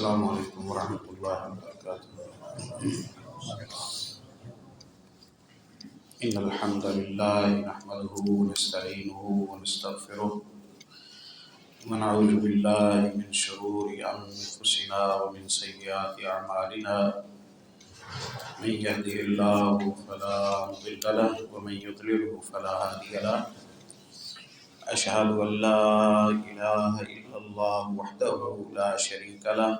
السلام علیکم ورحمۃ اللہ وبرکاتہ۔ ان الحمد للہ نحمده ونستعینه ونستغفره ونعوذ باللہ من شرور انفسنا ومن سیئات اعمالنا، من يهده الله فلا مضل له ومن يضلله فلا هادي له، اشهد ان لا اله الا الله وحده لا شريك له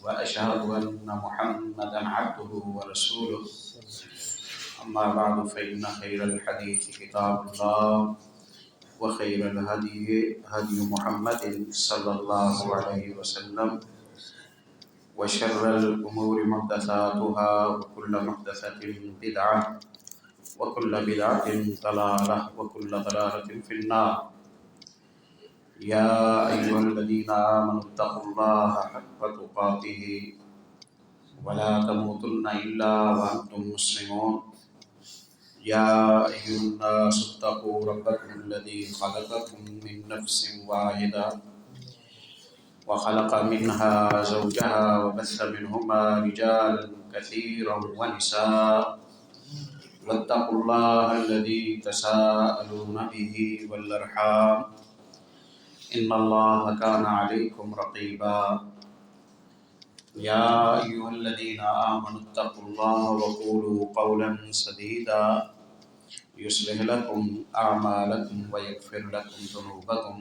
واشهد ان محمدا عبده ورسوله، اما بعد فان خير الحديث كتاب الله وخير الهدي هدي محمد صلى الله عليه وسلم، وشر الامور محدثاتها وكل محدثة بدعة وكل بدعة ضلالة وكل ضلالة في النار۔ يا أيها الذين آمنوا اتقوا الله حق تقاته ولا تموتن إلا وأنتم مسلمون۔ يا أيها الناس اتقوا ربكم الذي خلقكم من نفس واحدة وخلق منها زوجها وبث منهما رجالا كثيرا ونساء، واتقوا الله الذي تساءلون به والأرحام إن الله كان عليكم رقيبا۔ يا أيها الذين آمنوا اتقوا الله وقولوا قولا سديدا يصلح لكم أعمالكم ويغفر لكم ذنوبكم،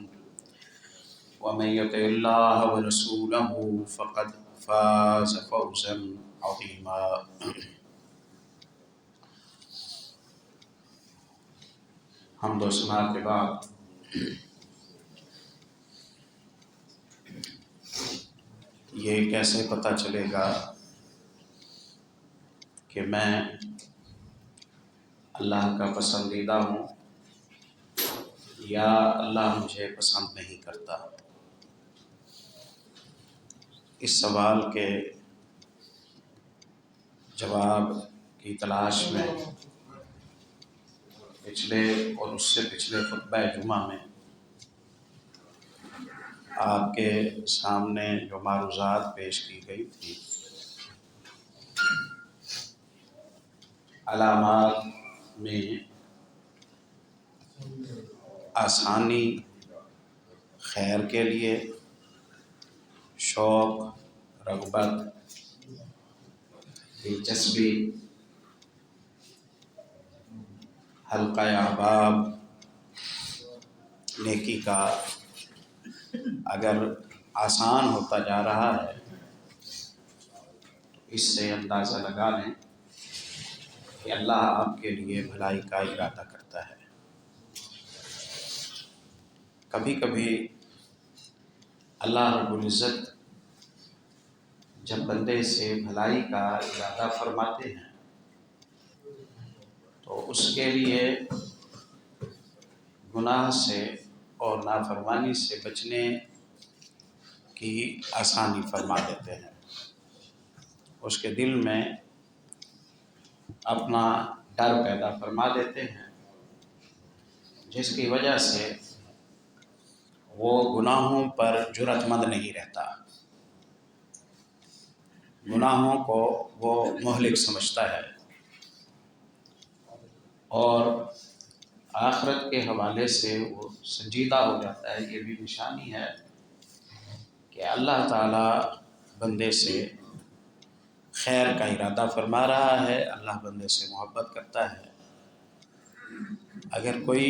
ومن يطع الله ورسوله فقد فاز فوزا عظيما۔ حمد و ثنا کے بعد یہ کیسے پتہ چلے گا کہ میں اللہ کا پسندیدہ ہوں یا اللہ مجھے پسند نہیں کرتا؟ اس سوال کے جواب کی تلاش میں پچھلے اور اس سے پچھلے خطبہ جمعہ میں آپ کے سامنے جو معروضات پیش کی گئی تھی، علامات میں آسانی، خیر کے لیے، شوق، رغبت، دلچسپی، حلقہ احباب، نیکی کا اگر آسان ہوتا جا رہا ہے تو اس سے اندازہ لگا لیں کہ اللہ آپ کے لیے بھلائی کا ارادہ کرتا ہے۔ کبھی کبھی اللہ رب العزت جب بندے سے بھلائی کا ارادہ فرماتے ہیں تو اس کے لیے گناہ سے اور نافرمانی سے بچنے کی آسانی فرما دیتے ہیں، اس کے دل میں اپنا ڈر پیدا فرما دیتے ہیں، جس کی وجہ سے وہ گناہوں پر جرأت مند نہیں رہتا، گناہوں کو وہ مہلک سمجھتا ہے، اور آخرت کے حوالے سے وہ سنجیدہ ہو جاتا ہے۔ یہ بھی نشانی ہے کہ اللہ تعالیٰ بندے سے خیر کا ارادہ فرما رہا ہے، اللہ بندے سے محبت کرتا ہے۔ اگر کوئی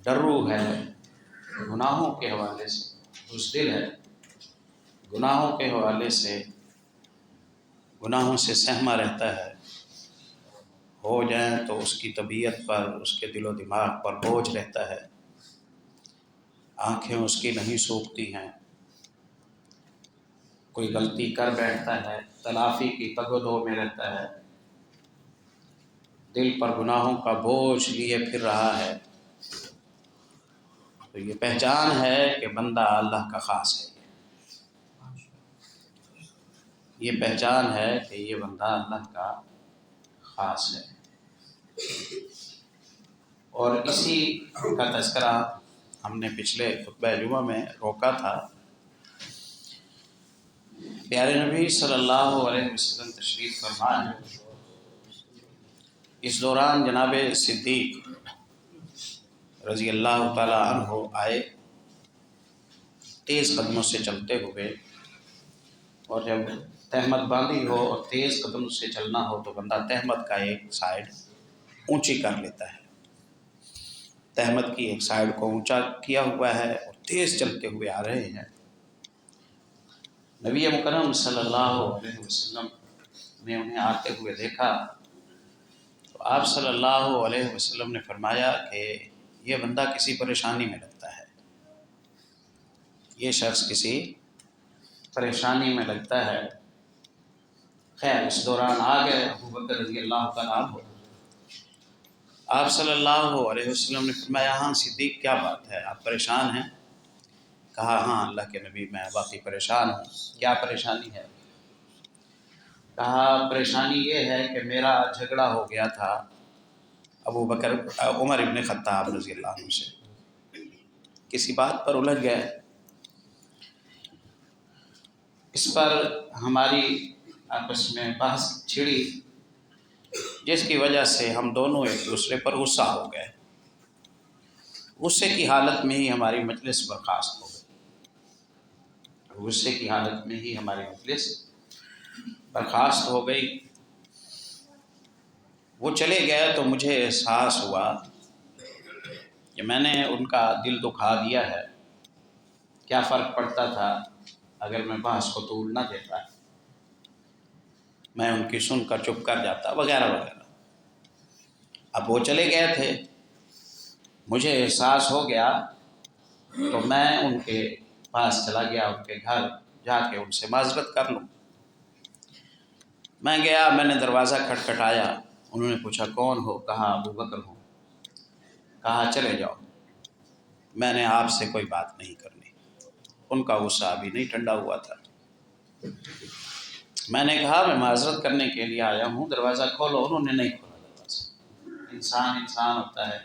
ڈرو ہے گناہوں کے حوالے سے، بزدل ہے، گناہوں کے حوالے سے گناہوں سے سہما رہتا ہے، ہو جائیں تو اس کی طبیعت پر، اس کے دل و دماغ پر بوجھ رہتا ہے، آنکھیں اس کی نہیں سوکھتی ہیں، کوئی غلطی کر بیٹھتا ہے تلافی کی تگ و دو میں رہتا ہے، دل پر گناہوں کا بوجھ لیے پھر رہا ہے، تو یہ پہچان ہے کہ بندہ اللہ کا خاص ہے، یہ پہچان ہے کہ یہ بندہ اللہ کا خاص ہے۔ اور اسی کا تذکرہ ہم نے پچھلے خطبہ جمعہ میں روکا تھا پیارے نبی صلی اللہ علیہ وسلم تشریف فرما ہے۔ اس دوران جناب صدیق رضی اللہ تعالی عنہ آئے تیز قدموں سے چلتے ہوئے، اور جب تہمت باندھی ہو اور تیز قدم سے چلنا ہو تو بندہ تہمت کا ایک سائڈ اونچی کر لیتا ہے۔ تہمت کی ایک سائڈ کو اونچا کیا ہوا ہے اور تیز چلتے ہوئے آ رہے ہیں۔ نبی مکرم صلی اللہ علیہ وسلم نے انہیں آتے ہوئے دیکھا تو آپ صلی اللہ علیہ وسلم نے فرمایا کہ یہ بندہ کسی پریشانی میں لگتا ہے، یہ شخص کسی پریشانی میں لگتا ہے۔ خیر اس دوران آ گئے ابو بکر رضی اللہ تعالیٰ عنہ۔ آپ صلی اللہ علیہ وسلم نے فرمایا ہاں صدیق کیا بات ہے، آپ پریشان ہیں؟ کہا ہاں اللہ کے نبی میں واقعی پریشان ہوں۔ کیا پریشانی ہے؟ کہا پریشانی یہ ہے کہ میرا جھگڑا ہو گیا تھا عمر ابن خطاب رضی اللہ عنہ سے، کسی بات پر الجھ گئے، اس پر ہماری آپس میں بحث چھڑی، جس کی وجہ سے ہم دونوں ایک دوسرے پر غصہ ہو گئے۔ غصے کی حالت میں ہی ہماری مجلس برخاست ہو گئی، غصے کی حالت میں ہی ہماری مجلس برخاست ہو گئی۔ وہ چلے گئے تو مجھے احساس ہوا کہ میں نے ان کا دل دکھا دیا ہے۔ کیا فرق پڑتا تھا اگر میں بحث کو طول نہ دیتا، میں ان کی سن کر چپ کر جاتا وغیرہ وغیرہ۔ اب وہ چلے گئے تھے، مجھے احساس ہو گیا تو میں ان کے پاس چلا گیا، ان کے گھر جا کے ان سے معذرت کر لوں۔ میں گیا، میں نے دروازہ کھٹکھٹایا، انہوں نے پوچھا کون ہو؟ کہا ابو بکر ہوں۔ کہا چلے جاؤ، میں نے آپ سے کوئی بات نہیں کرنی۔ ان کا غصہ ابھی نہیں ٹھنڈا ہوا تھا۔ میں نے کہا میں معذرت کرنے کے لیے آیا ہوں، دروازہ کھولو۔ انہوں نے نہیں کھولا دروازہ۔ انسان ہوتا ہے،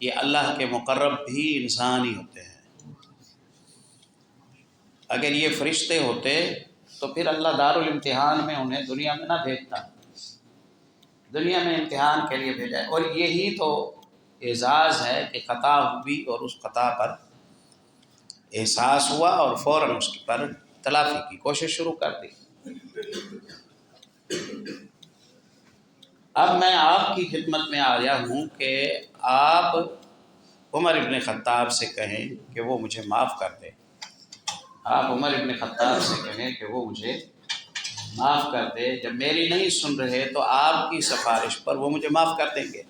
یہ اللہ کے مقرب بھی انسان ہی ہوتے ہیں۔ اگر یہ فرشتے ہوتے تو پھر اللہ دارالامتحان میں انہیں دنیا میں نہ بھیجتا، دنیا میں امتحان کے لیے بھیجا ہے۔ اور یہی تو اعزاز ہے کہ خطا ہوئی اور اس خطا پر احساس ہوا اور فوراً اس پر تلافی کی کوشش شروع کر دی۔ اب میں آپ کی خدمت میں آیا ہوں کہ آپ عمر ابن خطاب سے کہیں کہ وہ مجھے معاف کر دے۔ آپ عمر ابن خطاب سے کہیں کہ وہ مجھے معاف کر دے۔ جب میری نہیں سن رہے تو آپ کی سفارش پر وہ مجھے معاف کر دیں گے۔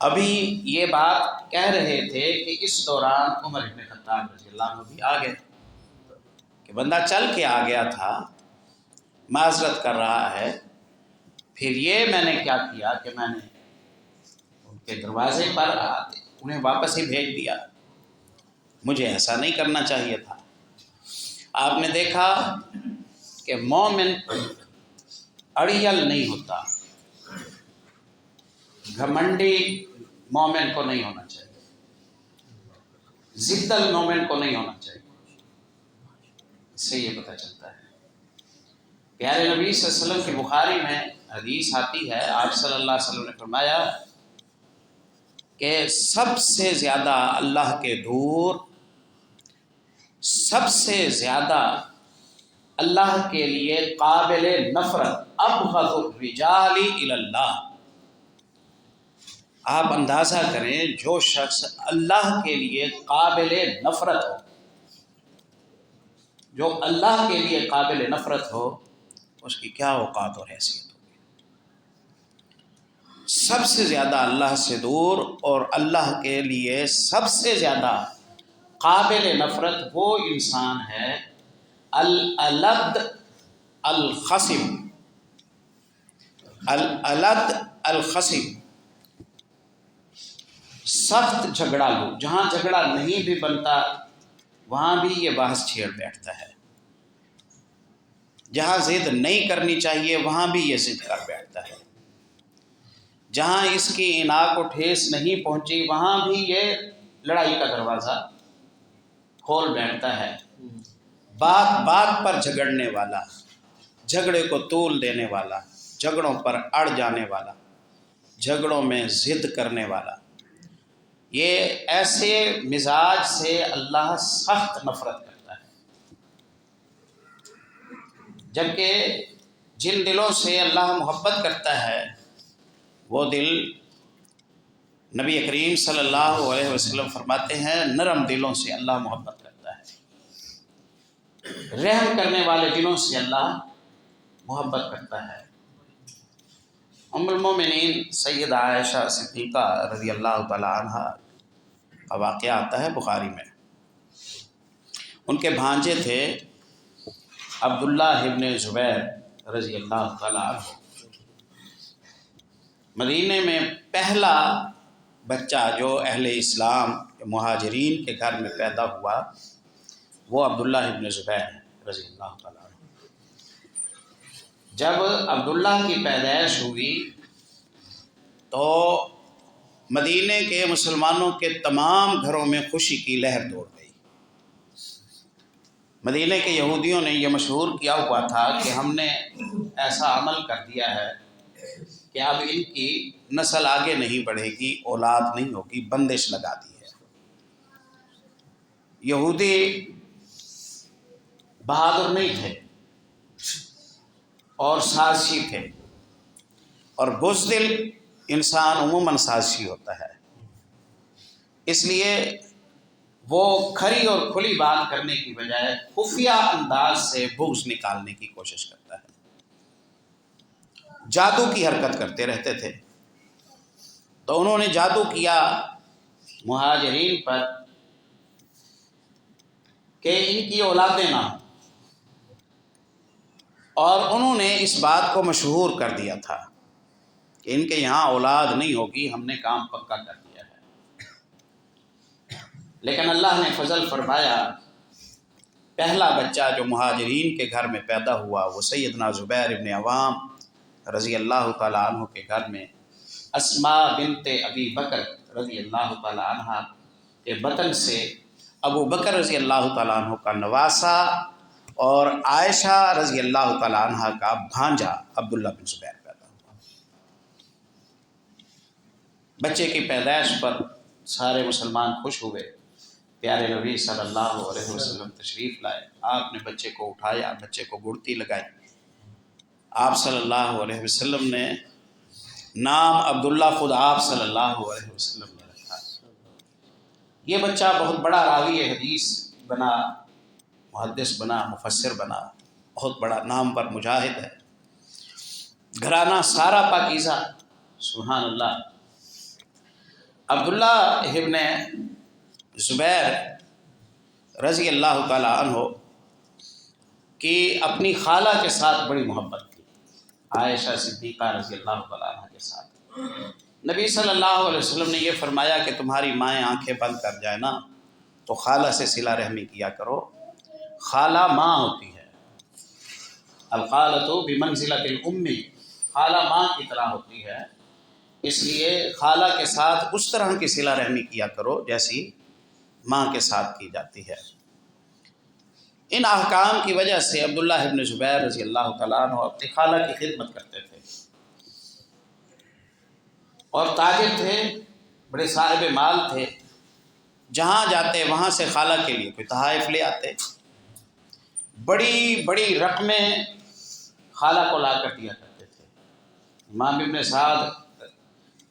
ابھی یہ بات کہہ رہے تھے کہ اس دوران عمر ابن خطاب رضی اللہ عنہ بھی آ گئے کہ بندہ چل کے آ گیا تھا، معذرت کر رہا ہے۔ پھر یہ میں نے کیا کیا کہ میں نے ان کے دروازے پر انہیں واپس ہی بھیج دیا، مجھے ایسا نہیں کرنا چاہیے تھا۔ آپ نے دیکھا کہ مومن اڑیل نہیں ہوتا، گھمنڈی مومن کو نہیں ہونا چاہیے، ضدل مومن کو نہیں ہونا چاہیے۔ اس سے یہ پتہ چلتا ہے۔ پیارے نبی صلی اللہ علیہ وسلم کی بخاری میں حدیث آتی ہے، آپ صلی اللہ علیہ وسلم نے فرمایا کہ سب سے زیادہ اللہ کے دور، سب سے زیادہ اللہ کے لیے قابل نفرت ابغض الرجال الی اللہ۔ آپ اندازہ کریں جو شخص اللہ کے لیے قابل نفرت ہو، جو اللہ کے لیے قابل نفرت ہو، اس کی کیا اوقات اور حیثیت ہوگی۔ سب سے زیادہ اللہ سے دور اور اللہ کے لیے سب سے زیادہ قابل نفرت وہ انسان ہے الالد الخصم، الالد الخصم، سخت جھگڑالو۔ جہاں جھگڑا نہیں بھی بنتا وہاں بھی یہ بحث چھیڑ بیٹھتا ہے، جہاں ضد نہیں کرنی چاہیے وہاں بھی یہ ضد کر بیٹھتا ہے، جہاں اس کی انا کو ٹھیس نہیں پہنچی وہاں بھی یہ لڑائی کا دروازہ کھول بیٹھتا ہے۔ بات بات پر جھگڑنے والا، جھگڑے کو طول دینے والا، جھگڑوں پر اڑ جانے والا، جھگڑوں میں ضد کرنے والا، یہ ایسے مزاج سے اللہ سخت نفرت کرتا ہے۔ جبکہ جن دلوں سے اللہ محبت کرتا ہے وہ دل، نبی کریم صلی اللہ علیہ وسلم فرماتے ہیں، نرم دلوں سے اللہ محبت کرتا ہے، رحم کرنے والے دلوں سے اللہ محبت کرتا ہے۔ ام المومنین سیدہ عائشہ صدیقہ رضی اللہ تعالی عنہ کا واقعہ آتا ہے بخاری میں۔ ان کے بھانجے تھے عبداللہ ابن زبیر رضی اللہ تعالی عنہ۔ مدینے میں پہلا بچہ جو اہل اسلام مہاجرین کے گھر میں پیدا ہوا وہ عبداللہ ابن زبیر رضی اللہ تعالیٰ عنہ۔ جب عبداللہ کی پیدائش ہوئی تو مدینے کے مسلمانوں کے تمام گھروں میں خوشی کی لہر دوڑ گئی۔ مدینے کے یہودیوں نے یہ مشہور کیا ہوا تھا کہ ہم نے ایسا عمل کر دیا ہے کہ اب ان کی نسل آگے نہیں بڑھے گی، اولاد نہیں ہوگی، بندش لگا دی ہے۔ یہودی بہادر نہیں تھے اور سازشی تھے، اور بزدل انسان عموماً سازشی ہوتا ہے، اس لیے وہ کھری اور کھلی بات کرنے کی بجائے خفیہ انداز سے بغض نکالنے کی کوشش کرتا ہے۔ جادو کی حرکت کرتے رہتے تھے، تو انہوں نے جادو کیا مہاجرین پر کہ ان کی اولادیں نہ ہوں، اور انہوں نے اس بات کو مشہور کر دیا تھا کہ ان کے یہاں اولاد نہیں ہوگی، ہم نے کام پکا کر دیا ہے۔ لیکن اللہ نے فضل فرمایا، پہلا بچہ جو مہاجرین کے گھر میں پیدا ہوا وہ سیدنا زبیر ابن عوام رضی اللہ تعالیٰ عنہ کے گھر میں اسماء بنت ابی بکر رضی اللہ تعالیٰ عنہ کے بطن سے ابو بکر رضی اللہ تعالیٰ عنہ کا نواسہ اور عائشہ رضی اللہ تعالیٰ عنہ کا بھانجا عبداللہ بن زبیر پیدا ہوا۔ بچے کی پیدائش پر سارے مسلمان خوش ہوئے۔ پیارے نبی صلی اللہ علیہ وسلم تشریف لائے، آپ نے بچے کو اٹھایا، بچے کو گڑتی لگائی۔ آپ صلی اللہ علیہ وسلم نے نام عبداللہ خود آپ صلی اللہ علیہ وسلم نے رکھا۔ یہ بچہ بہت بڑا راوی حدیث بنا، محدث بنا، مفسر بنا، بہت بڑا نام پر مجاہد ہے، گھرانہ سارا پاکیزہ، سبحان اللہ۔ عبداللہ ابن زبیر رضی اللہ تعالیٰ عنہ کی اپنی خالہ کے ساتھ بڑی محبت تھی، عائشہ صدیقہ رضی اللہ تعالیٰ عنہ کے ساتھ۔ نبی صلی اللہ علیہ وسلم نے یہ فرمایا کہ تمہاری مائیں آنکھیں بند کر جائے نا تو خالہ سے صلہ رحمی کیا کرو، خالہ ماں ہوتی ہے، الخالۃ بمنزلۃ الام، خالہ ماں کی طرح ہوتی ہے، اس لیے خالہ کے ساتھ اس طرح کی صلہ رحمی کیا کرو جیسی ماں کے ساتھ کی جاتی ہے۔ ان احکام کی وجہ سے عبداللہ ابن زبیر رضی اللہ تعالیٰ عنہ اپنی خالہ کی خدمت کرتے تھے، اور تاجر تھے، بڑے صاحب مال تھے، جہاں جاتے وہاں سے خالہ کے لیے کوئی تحائف لے آتے، بڑی بڑی رقمیں خالہ کو لا کر دیا کرتے تھے۔ امام ابن سعد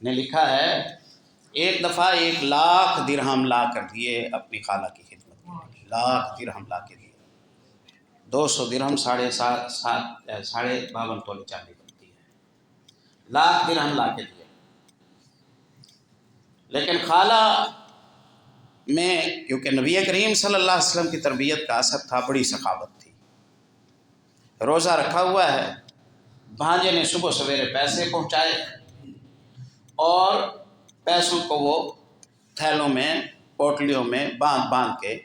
نے لکھا ہے ایک دفعہ 1,00,000 درہم لا کر دیے اپنی خالہ کی خدمت میں، 1,00,000 درہم لا کے دیے، 200 درہم 52.5 تولے چاندی بنتی ہے، 1,00,000 درہم لا کے دیے۔ لیکن خالہ میں کیونکہ نبی کریم صلی اللہ علیہ وسلم کی تربیت کا اثر تھا، بڑی سخاوت تھی۔ روزہ رکھا ہوا ہے، بھانجے نے صبح سویرے پیسے پہنچائے اور پیسوں کو وہ تھیلوں میں، پوٹلیوں میں باندھ باندھ کے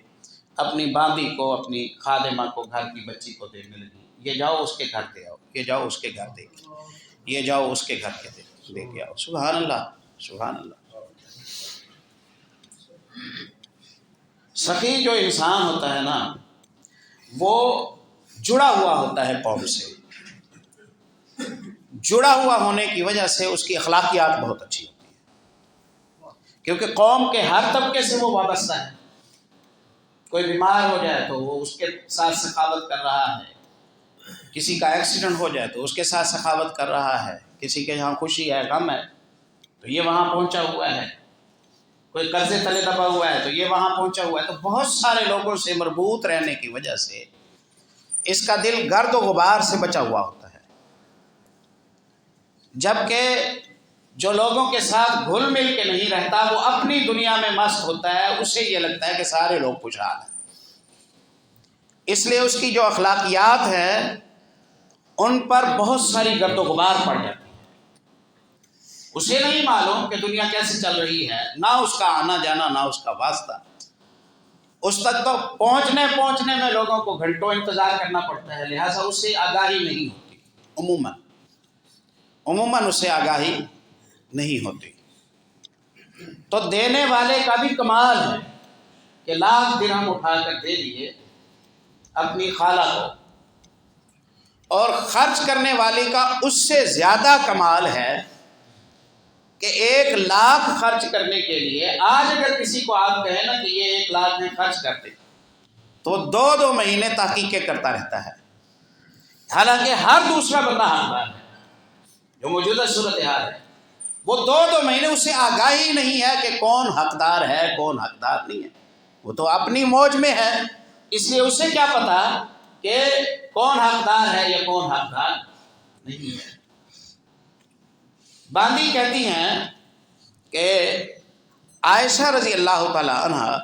اپنی باندی کو، اپنی خادمہ کو، گھر کی بچی کو دینے لگی، یہ جاؤ اس کے گھر دے آؤ، یہ جاؤ اس کے گھر دے کے، یہ جاؤ اس کے گھر کے دے کے آؤ۔ سبحان اللہ، سبحان اللہ۔ سخی جو انسان ہوتا ہے نا، وہ جڑا ہوا ہوتا ہے قوم سے، جڑا ہوا ہونے کی وجہ سے اس کی اخلاقیات بہت اچھی ہوتی ہے، کیونکہ قوم کے ہر طبقے سے وہ وابستہ ہے۔ کوئی بیمار ہو جائے تو وہ اس کے ساتھ سخاوت کر رہا ہے، کسی کا ایکسیڈنٹ ہو جائے تو اس کے ساتھ سخاوت کر رہا ہے، کسی کے یہاں خوشی ہے، غم ہے تو یہ وہاں پہنچا ہوا ہے، کوئی قرضے تلے دبا ہوا ہے تو یہ وہاں پہنچا ہوا ہے۔ تو بہت سارے لوگوں سے مربوط رہنے کی وجہ سے اس کا دل گرد و غبار سے بچا ہوا ہوتا ہے، جبکہ جو لوگوں کے ساتھ گھل مل کے نہیں رہتا وہ اپنی دنیا میں مست ہوتا ہے، اسے یہ لگتا ہے کہ سارے لوگ خوشحال ہیں۔ اس لیے اس کی جو اخلاقیات ہیں ان پر بہت ساری گرد و غبار پڑ جاتی ہے، اسے نہیں معلوم کہ دنیا کیسے چل رہی ہے، نہ اس کا آنا جانا، نہ اس کا واسطہ۔ اس تک تو پہنچنے میں لوگوں کو گھنٹوں انتظار کرنا پڑتا ہے، لہٰذا اس سے آگاہی نہیں ہوتی، عموماً اس سے آگاہی نہیں ہوتی۔ تو دینے والے کا بھی کمال ہے کہ لاکھ درہم اٹھا کر دے دیے اپنی خالہ کو، اور خرچ کرنے والے کا اس سے زیادہ کمال ہے کہ 1,00,000 خرچ کرنے کے لیے آج اگر کسی کو آپ کہیں نا کہ یہ 1,00,000 میں خرچ کرتے تو 2 مہینے تحقیقیں کرتا رہتا ہے، حالانکہ ہر دوسرا بندہ حقدار ہے۔ جو موجودہ صورتحال ہے وہ 2 مہینے اس سے آگاہی نہیں ہے کہ کون حقدار ہے کون حقدار نہیں ہے، وہ تو اپنی موج میں ہے، اس لیے اسے کیا پتا کہ کون حقدار ہے یا کون حقدار نہیں ہے۔ باندی کہتی ہیں کہ عائشہ رضی اللہ تعالی عنہ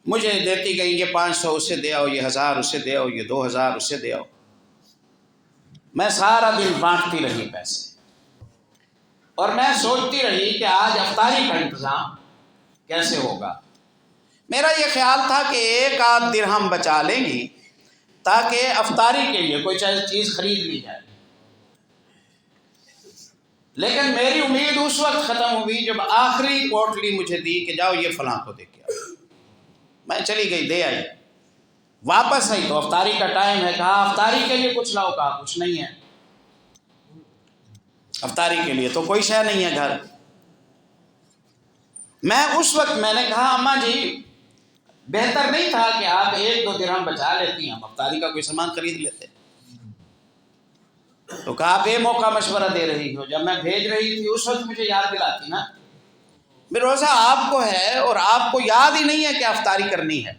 مجھے دیتی گئی، یہ 500 اسے دے آؤ، یہ 1000 اسے دے آؤ، یہ 2000 اسے دے آؤ، میں سارا دن بانٹتی رہی پیسے، اور میں سوچتی رہی کہ آج افطاری کا انتظام کیسے ہوگا۔ میرا یہ خیال تھا کہ 1 درہم بچا لیں گی تاکہ افطاری کے لیے کوئی چیز خرید لی جائے، لیکن میری امید اس وقت ختم ہوئی جب آخری پوٹلی مجھے دی کہ جاؤ یہ فلاں کو دے کے آؤ۔ میں چلی گئی، دے آئی، واپس آئی تو افطاری کا ٹائم ہے، کہا افطاری کے لیے کچھ لاؤ، کہا کچھ نہیں ہے، افطاری کے لیے تو کوئی شے نہیں ہے گھر۔ میں نے کہا اماں جی بہتر نہیں تھا کہ آپ 1-2 درہم بچا لیتی، ہم افطاری کا کوئی سامان خرید لیتے؟ تو کہا آپ یہ موقع مشورہ دے رہی ہو، جب میں بھیج رہی تھی اس وقت مجھے یاد دلاتی نا، میرا روزہ آپ کو ہے اور آپ کو یاد ہی نہیں ہے کہ افطاری کرنی ہے۔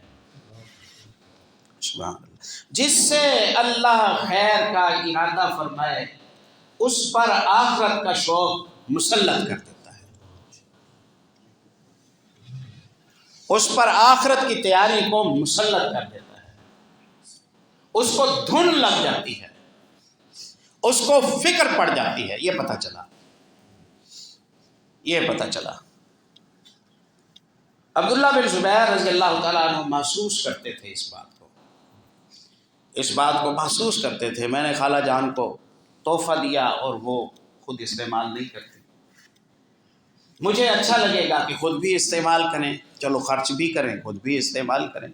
سبحان اللہ، جس سے اللہ خیر کا ارادہ فرمائے اس پر آخرت کا شوق مسلط کر دیتا ہے، اس پر آخرت کی تیاری کو مسلط کر دیتا ہے، اس کو دھن لگ جاتی ہے، اس کو فکر پڑ جاتی ہے۔ یہ پتہ چلا عبداللہ بن زبیر رضی اللہ تعالیٰ عنہ محسوس کرتے تھے اس بات کو محسوس کرتے تھے، میں نے خالہ جان کو تحفہ دیا اور وہ خود استعمال نہیں کرتی، مجھے اچھا لگے گا کہ خود بھی استعمال کریں، چلو خرچ بھی کریں، خود بھی استعمال کریں۔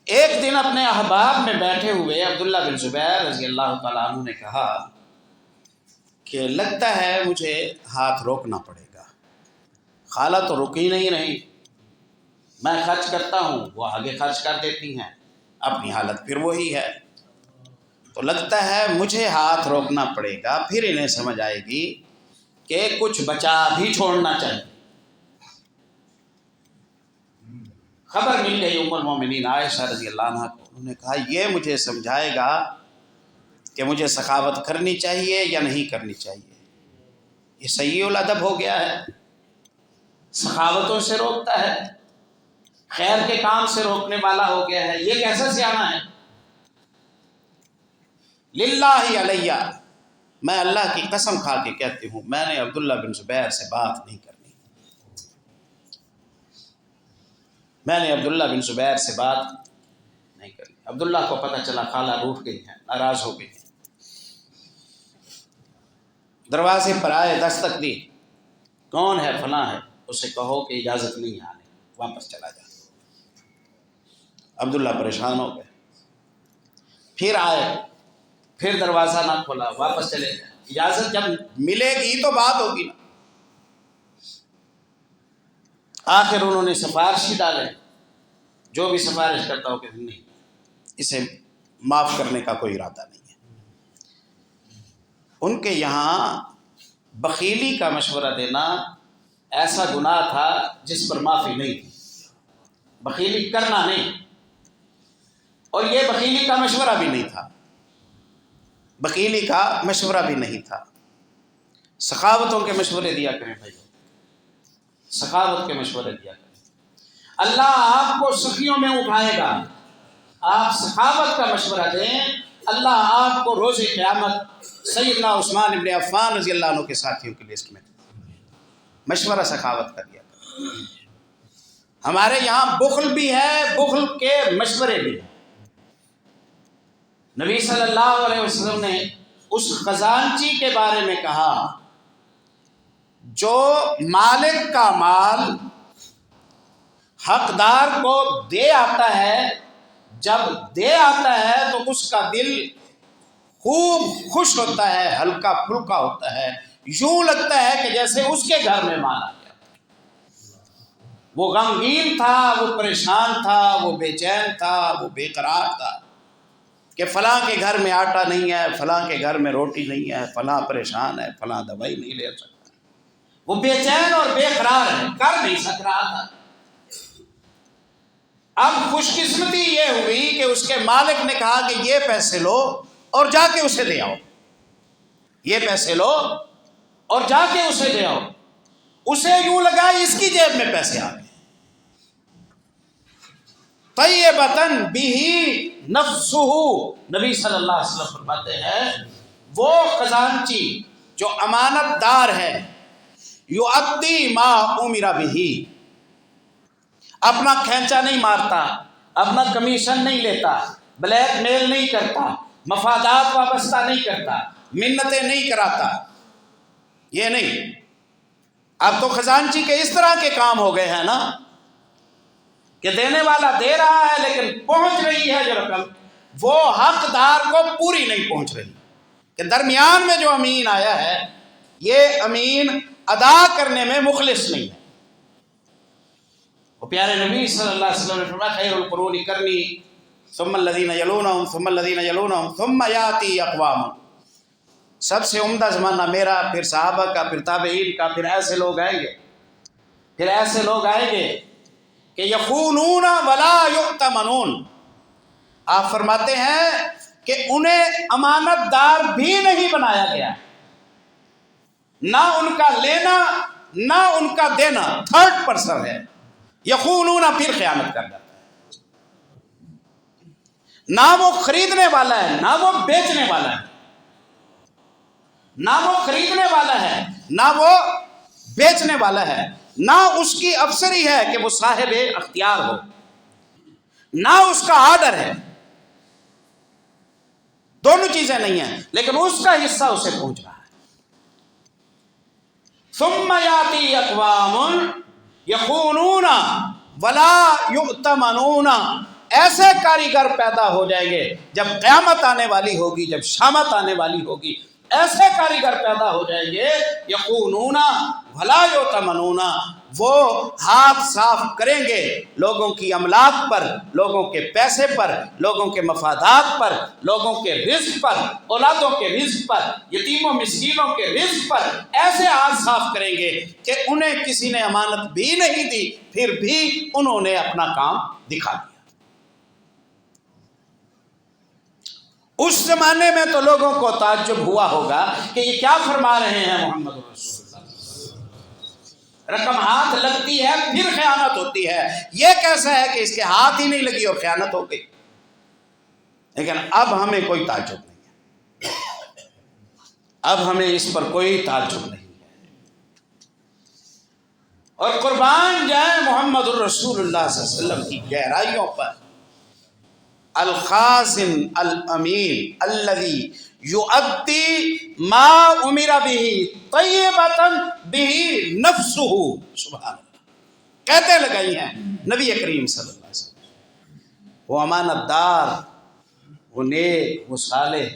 ایک دن اپنے احباب میں بیٹھے ہوئے عبداللہ بن زبیر رضی اللہ تعالیٰ عنہ نے کہا کہ لگتا ہے مجھے ہاتھ روکنا پڑے گا، خالہ تو رک ہی نہیں رہی، میں خرچ کرتا ہوں وہ آگے خرچ کر دیتی ہیں، اپنی حالت پھر وہی ہے، تو لگتا ہے مجھے ہاتھ روکنا پڑے گا، پھر انہیں سمجھ آئے گی کہ کچھ بچا بھی چھوڑنا چاہیے۔ خبر مل گئی ام المومنین عائشہ رضی اللہ عنہ کو، انہوں نے کہا یہ مجھے سمجھائے گا کہ مجھے سخاوت کرنی چاہیے یا نہیں کرنی چاہیے۔ یہ سیء الادب ہو گیا ہے، سخاوتوں سے روکتا ہے، خیر کے کام سے روکنے والا ہو گیا ہے، یہ کیسا سیانا ہے۔ للہ علیہ، میں اللہ کی قسم کھا کے کہتی ہوں میں نے عبداللہ بن زبیر سے بات نہیں کرنی، میں نے عبداللہ بن زبیر سے بات نہیں کرنی۔ عبداللہ کو پتہ چلا خالہ روٹھ گئی ہیں، ناراض ہو گئی ہیں، دروازے پر آئے، دستک دی، کون ہے؟ فلاں ہے، اسے کہو کہ اجازت نہیں آنے، واپس چلا جا۔ عبداللہ پریشان ہو گئے، پھر آئے، پھر دروازہ نہ کھولا، واپس چلے گئے۔ اجازت جب ملے گی تو بات ہوگی نا۔ آخر انہوں نے سفارشی ڈالے، جو بھی سفارش کرتا ہو کہ نہیں، اسے معاف کرنے کا کوئی ارادہ نہیں ہے۔ ان کے یہاں بخیلی کا مشورہ دینا ایسا گناہ تھا جس پر معافی نہیں تھی، بخیلی کرنا نہیں، اور یہ بخیلی کا مشورہ بھی نہیں تھا، بخیلی کا مشورہ بھی نہیں تھا۔ سخاوتوں کے مشورے دیا کریں بھائی، سخاوت کے مشورے دیا کریں، اللہ آپ کو سخیوں میں اٹھائے گا۔ آپ سخاوت کا مشورہ دیں، اللہ آپ کو روز قیامت سیدنا عثمان ابن عفان رضی اللہ عنہ کے ساتھیوں کی لسٹ میں مشورہ سخاوت کا دیا کریں۔ ہمارے یہاں بخل بھی ہے، بخل کے مشورے بھی ہیں۔ نبی صلی اللہ علیہ وسلم نے اس خزانچی کے بارے میں کہا جو مالک کا مال حقدار کو دے آتا ہے، جب دے آتا ہے تو اس کا دل خوب خوش ہوتا ہے، ہلکا پھلکا ہوتا ہے، یوں لگتا ہے کہ جیسے اس کے گھر میں مال آ گیا۔ وہ غمگین تھا، وہ پریشان تھا، وہ بے چین تھا، وہ بے قرار تھا کہ فلاں کے گھر میں آٹا نہیں ہے، فلاں کے گھر میں روٹی نہیں ہے، فلاں پریشان ہے، فلاں دوائی نہیں لے سکتا۔ وہ بے چین اور بے قرار ہے، کر نہیں سک رہا تھا۔ اب خوش قسمتی یہ ہوئی کہ اس کے مالک نے کہا کہ یہ پیسے لو اور جا کے اسے دے آؤ، یہ پیسے لو اور جا کے اسے دے آؤ۔ اسے یوں لگا اس کی جیب میں پیسے آ گئے۔ طیبۃ بہ نفسہ، نبی صلی اللہ علیہ وسلم فرماتے ہیں وہ خزانچی جو امانت دار ہے، یؤدی ما امر بہ، اپنا کھینچا نہیں مارتا، اپنا کمیشن نہیں لیتا، بلیک میل نہیں کرتا، مفادات وابستہ نہیں کرتا، منتیں نہیں کراتا، یہ نہیں۔ اب تو خزانچی کے اس طرح کے کام ہو گئے ہیں نا کہ دینے والا دے رہا ہے لیکن پہنچ رہی ہے جو رقم وہ حقدار کو پوری نہیں پہنچ رہی، کہ درمیان میں جو امین آیا ہے یہ امین ادا کرنے میں مخلص نہیں ہے۔ وہ پیارے نبی صلی اللہ علیہ وسلم نے فرمایا خیر القرون کرنی ثم الذین یلونہم ثم الذین یلونہم ثم یاتی اقوام، سب سے عمدہ زمانہ میرا، پھر صحابہ کا، پھر تابعین کا، پھر ایسے لوگ آئیں گے، پھر ایسے لوگ آئیں گے کہ یخونون ولا یؤتمنون، آپ فرماتے ہیں کہ انہیں امانت دار بھی نہیں بنایا گیا، نہ ان کا لینا نہ ان کا دینا، تھرڈ پرسن ہے۔ یخونون پھر خیانت کر جاتا ہے، نہ وہ خریدنے والا ہے نہ وہ بیچنے والا ہے، نہ وہ خریدنے والا ہے نہ وہ بیچنے والا ہے، نہ اس کی افسری ہے کہ وہ صاحب اختیار ہو، نہ اس کا آرڈر ہے، دونوں چیزیں نہیں ہیں، لیکن اس کا حصہ اسے پہنچ رہا ہے۔ ثم یاتی اقوام یخونون ولا یؤتمنون، ایسے کاریگر پیدا ہو جائیں گے جب قیامت آنے والی ہوگی، جب شامت آنے والی ہوگی، ایسے کاریگر پیدا ہو جائیں گے یخونون ولا یؤتمنون، وہ ہاتھ صاف کریں گے لوگوں کی املاک پر، لوگوں کے پیسے پر، لوگوں کے مفادات پر، لوگوں کے رزق پر، اولادوں کے رزق پر، یتیموں مسکینوں کے رزق پر، ایسے ہاتھ صاف کریں گے کہ انہیں کسی نے امانت بھی نہیں دی پھر بھی انہوں نے اپنا کام دکھا دیا۔ اس زمانے میں تو لوگوں کو تعجب ہوا ہوگا کہ یہ کیا فرما رہے ہیں محمد رسول اللہ، رقم ہاتھ لگتی ہے پھر خیانت ہوتی ہے، یہ کیسا ہے کہ اس کے ہاتھ ہی نہیں لگی اور خیانت ہو گئی؟ لیکن اب ہمیں کوئی تعجب نہیں ہے، اب ہمیں اس پر کوئی تعجب نہیں ہے، اور قربان جائے محمد الرسول اللہ صلی اللہ علیہ وسلم کی گہرائیوں پر۔ الخازن الامین الذی یؤدی ما امر به طیبۃ به نفسہ، سبحان اللہ، کہتے لگائی ہیں نبی کریم صلی اللہ علیہ وسلم۔ وہ امانت دار، وہ نیک، وہ صالح،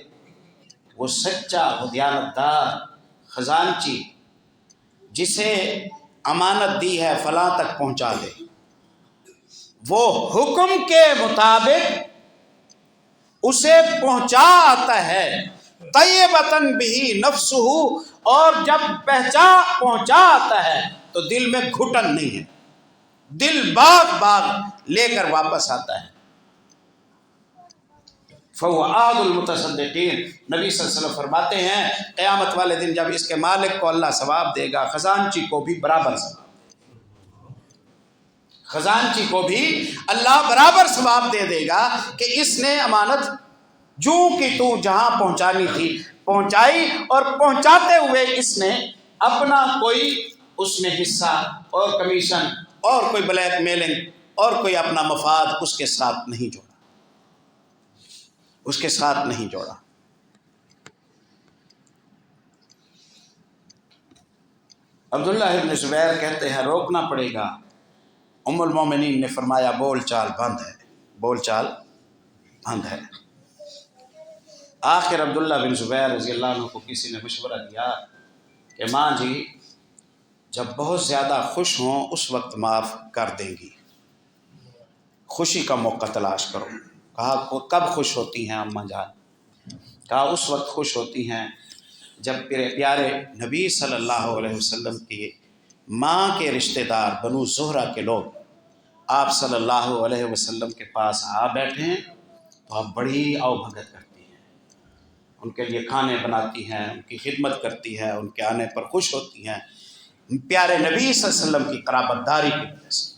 وہ سچا، وہ دیانتدار خزانچی جسے امانت دی ہے فلاں تک پہنچا دے، وہ حکم کے مطابق اسے پہنچا آتا ہے، طیبۃ بہ نفسہ، اور جب پہنچا آتا ہے تو دل میں گھٹن نہیں ہے، دل باغ باغ لے کر واپس آتا ہے۔ فهو عاد المتصدقین، نبی صلی اللہ علیہ وسلم فرماتے ہیں قیامت والے دن جب اس کے مالک کو اللہ ثواب دے گا، خزانچی کو بھی برابر ثواب، خزانچی کو بھی اللہ برابر ثواب دے دے گا کہ اس نے امانت جو کہ تو جہاں پہنچانی تھی پہنچائی، اور پہنچاتے ہوئے اس نے اپنا کوئی اس میں حصہ اور کمیشن اور کوئی بلیک میلنگ اور کوئی اپنا مفاد اس کے ساتھ نہیں جوڑا، اس کے ساتھ نہیں جوڑا۔ عبداللہ ابن زبیر کہتے ہیں روکنا پڑے گا، ام المومنین نے فرمایا بول چال بند ہے، بول چال بند ہے۔ آخر عبداللہ بن زبیر رضی اللہ عنہ کو کسی نے مشورہ دیا کہ ماں جی جب بہت زیادہ خوش ہوں اس وقت معاف کر دیں گی، خوشی کا موقع تلاش کرو۔ کہا کب خوش ہوتی ہیں اماں جان؟ کہا اس وقت خوش ہوتی ہیں جب پیارے نبی صلی اللہ علیہ وسلم کی ماں کے رشتہ دار بنو زہرہ کے لوگ آپ صلی اللہ علیہ وسلم کے پاس آ بیٹھیں تو آپ بڑی آؤ بھگت کرتی ہیں، ان کے لیے کھانے بناتی ہیں، ان کی خدمت کرتی ہیں، ان کے آنے پر خوش ہوتی ہیں، پیارے نبی صلی اللہ علیہ وسلم کی قرابت داری کی وجہ سے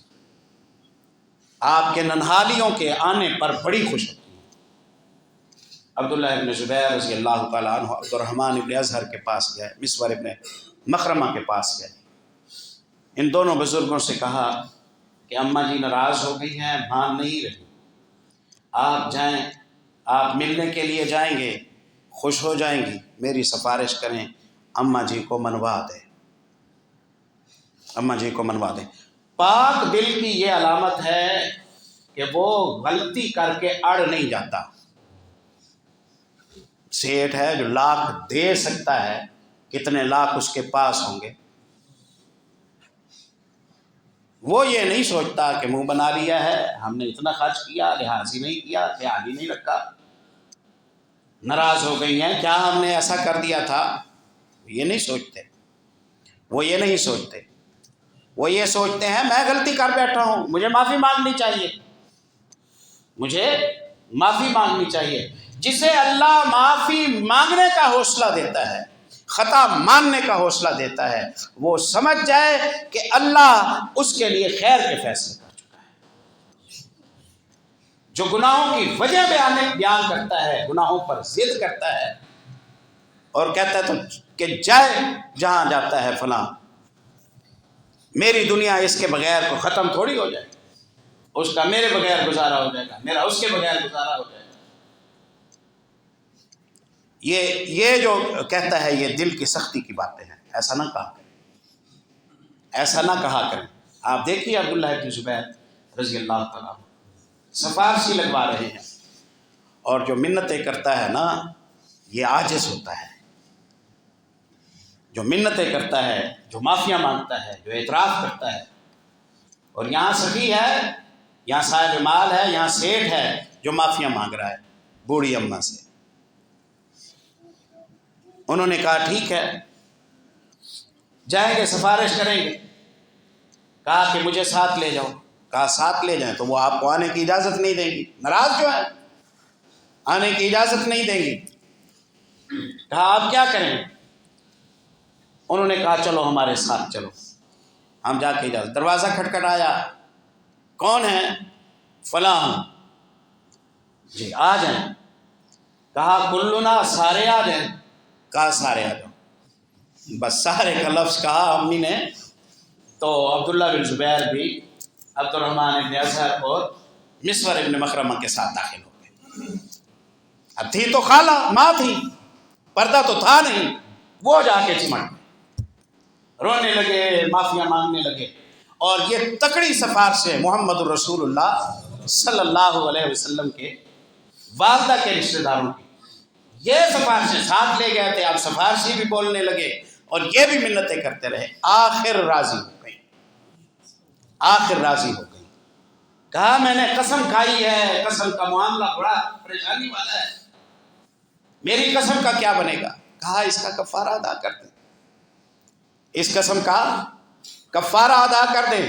آپ کے ننہالیوں کے آنے پر بڑی خوش ہوتی ہیں۔ عبداللہ ابن زبیر رضی اللہ تعالیٰ عنہ عبد الرحمن ابن اظہر کے پاس گئے، مسور ابن مخرمہ کے پاس گئے، ان دونوں بزرگوں سے کہا کہ اماں جی ناراض ہو گئی ہیں، مان نہیں رہی، آپ جائیں، آپ ملنے کے لیے جائیں گے، خوش ہو جائیں گی، میری سفارش کریں اماں جی کو منوا دیں، اماں جی کو منوا دیں۔ پاک دل کی یہ علامت ہے کہ وہ غلطی کر کے اڑ نہیں جاتا۔ سیٹھ ہے جو لاکھ دے سکتا ہے، کتنے لاکھ اس کے پاس ہوں گے، وہ یہ نہیں سوچتا کہ منہ بنا لیا ہے، ہم نے اتنا خرچ کیا، لحاظ ہی نہیں کیا، خیال ہی نہیں رکھا، ناراض ہو گئی ہیں، کیا ہم نے ایسا کر دیا تھا، یہ نہیں سوچتے، وہ یہ نہیں سوچتے، وہ یہ سوچتے ہیں میں غلطی کر بیٹھا ہوں، مجھے معافی مانگنی چاہیے، مجھے معافی مانگنی چاہیے۔ جسے اللہ معافی مانگنے کا حوصلہ دیتا ہے، خطا ماننے کا حوصلہ دیتا ہے، وہ سمجھ جائے کہ اللہ اس کے لیے خیر کے فیصلے کر چکا ہے۔ جو گناہوں کی وجہ بیان کرتا ہے، گناہوں پر ضد کرتا ہے اور کہتا ہے تو کہ جائے جہاں جاتا ہے فلاں، میری دنیا اس کے بغیر کو ختم تھوڑی ہو جائے، اس کا میرے بغیر گزارا ہو جائے گا، میرا اس کے بغیر گزارا ہو جائے گا۔ یہ جو کہتا ہے یہ دل کی سختی کی باتیں ہیں، ایسا نہ کہا کریں، ایسا نہ کہا کریں۔ آپ دیکھیے عبداللہ بن زبیر رضی اللہ تعالیٰ سفارشی لگوا رہے ہیں، اور جو منتیں کرتا ہے نا یہ عاجز ہوتا ہے، جو منتیں کرتا ہے، جو معافیاں مانگتا ہے، جو اعتراف کرتا ہے، اور یہاں سخی ہے، یہاں صاحب مال ہے، یہاں سیٹھ ہے جو معافیاں مانگ رہا ہے بوڑھی اماں سے۔ انہوں نے کہا ٹھیک ہے جائیں گے، سفارش کریں گے، کہا کہ مجھے ساتھ لے جاؤ، کہا ساتھ لے جائیں تو وہ آپ کو آنے کی اجازت نہیں دیں گی، ناراض جو ہے آنے کی اجازت نہیں دیں گی۔ کہا آپ کیا کریں؟ انہوں نے کہا چلو ہمارے ساتھ چلو، ہم جا کے اجازت، دروازہ کھٹکھٹایا، کون ہے؟ فلاں ہوں، جی آ جائیں، کہا کلنا، سارے آ جائیں، کہا سارے آ جاؤ، بس سارے کا لفظ کہا امی نے تو عبداللہ بن زبیر بھی عبد الرحمن ابن اظہر اور مسور ابن مخرمہ کے ساتھ داخل ہو گئے۔ اب تھی تو خالہ ماں تھی، پردہ تو تھا نہیں، وہ جا کے چمٹ گئے، رونے لگے، معافیاں مانگنے لگے، اور یہ تکڑی سفارش ہے محمد الرسول اللہ صلی اللہ علیہ وسلم کے والدہ کے رشتہ داروں کی یہ سفارشیں ساتھ لے گئے تھے. آپ سفارشی بھی بولنے لگے اور یہ بھی منتیں کرتے رہے. آخر راضی ہو گئی. کہا میں نے قسم کھائی ہے، قسم کا معاملہ بڑا پریشانی والا ہے، میری قسم کا کیا بنے گا؟ کہا اس کا کفارہ ادا کر دیں، اس قسم کا کفارہ ادا کر دیں،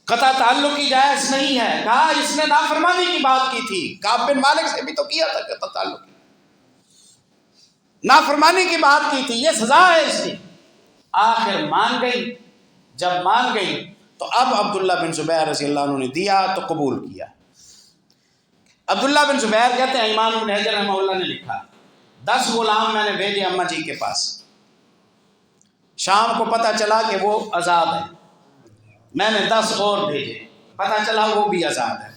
قطع تعلق کی جائز نہیں ہے. کہا اس نے نافرمانی کی بات کی تھی، کعب بن مالک سے بھی تو کیا تھا قطع تعلق کی، نافرمانی کی بات کی تھی، یہ سزا ہے اس کی. آخر مان گئی. جب مان گئی تو اب عبداللہ بن زبیر رضی اللہ عنہ نے دیا تو قبول کیا. عبداللہ بن زبیر کہتے ہیں امام ابن حجر رحمہ اللہ نے لکھا 10 غلام میں نے بھیجے اماں جی کے پاس. شام کو پتہ چلا کہ وہ آزاد ہے. میں نے 10 اور بھیجے، پتہ چلا وہ بھی آزاد ہے.